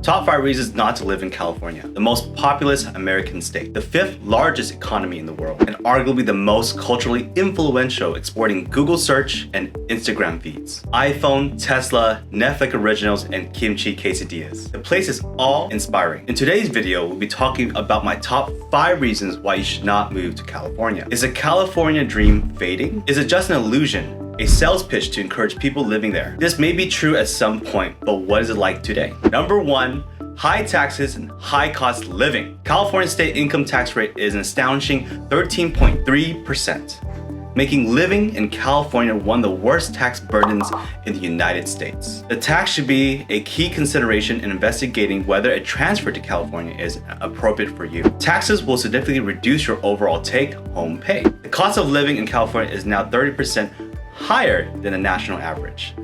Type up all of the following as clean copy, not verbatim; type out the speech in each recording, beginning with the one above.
Top 5 reasons not to live in California. The most populous American state, the 5th largest economy in the world, and arguably the most culturally influential, exporting Google search and Instagram feeds, iPhone, Tesla, Netflix originals, and kimchi quesadillas. The place is all inspiring. In today's video, we'll be talking about my top 5 reasons why you should not move to California. Is a California dream fading? Is it just an illusion? A sales pitch to encourage people living there. This may be true at some point, but what is it like today? Number 1, high taxes and high cost living. California's state income tax rate is an astonishing 13.3%, making living in California one of the worst tax burdens in the United States. The tax should be a key consideration in investigating whether a transfer to California is appropriate for you. Taxes will significantly reduce your overall take-home pay. The cost of living in California is now 30% higher than the national average.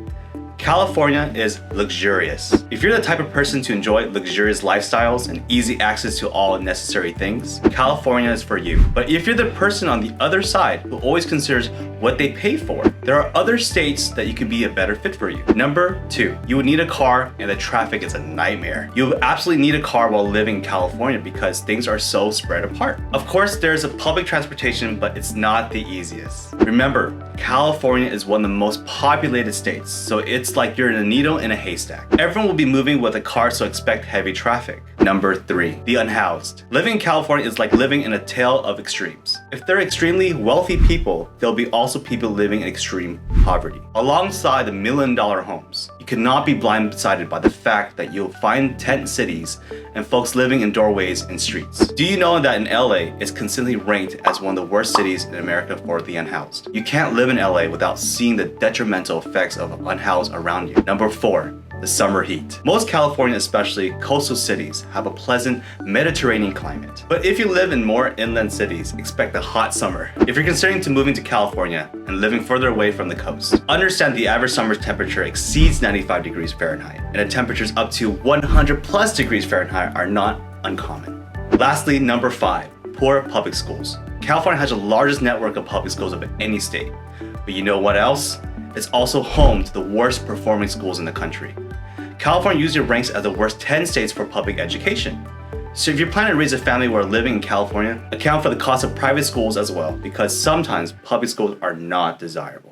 California is luxurious. If you're the type of person to enjoy luxurious lifestyles and easy access to all necessary things, California is for you. But if you're the person on the other side who always considers what they pay for, there are other states that you could be a better fit for you. Number 2, you would need a car and the traffic is a nightmare. You absolutely need a car while living in California because things are so spread apart. Of course, there's a public transportation, but it's not the easiest. Remember, California is one of the most populated states, so it's like you're in a needle in a haystack. Everyone will be moving with a car, so expect heavy traffic. Number 3, the unhoused. Living in California is like living in a tale of extremes. If they're extremely wealthy people, there'll be also people living in extreme poverty. Alongside the $1 million homes, you cannot be blindsided by the fact that you'll find tent cities and folks living in doorways and streets. Do you know that in LA, it's consistently ranked as one of the worst cities in America for the unhoused? You can't live in LA without seeing the detrimental effects of unhoused around you. Number 4, the summer heat. Most California, especially coastal cities, have a pleasant Mediterranean climate. But if you live in more inland cities, expect a hot summer. If you're considering to moving to California and living further away from the coast, understand the average summer temperature exceeds 95 degrees Fahrenheit, and the temperatures up to 100 plus degrees Fahrenheit are not uncommon. Lastly, number 5, poor public schools. California has the largest network of public schools of any state. But you know what else? It's also home to the worst performing schools in the country. California usually ranks as the worst 10 states for public education. So if you're planning to raise a family while living in California, account for the cost of private schools as well, because sometimes public schools are not desirable.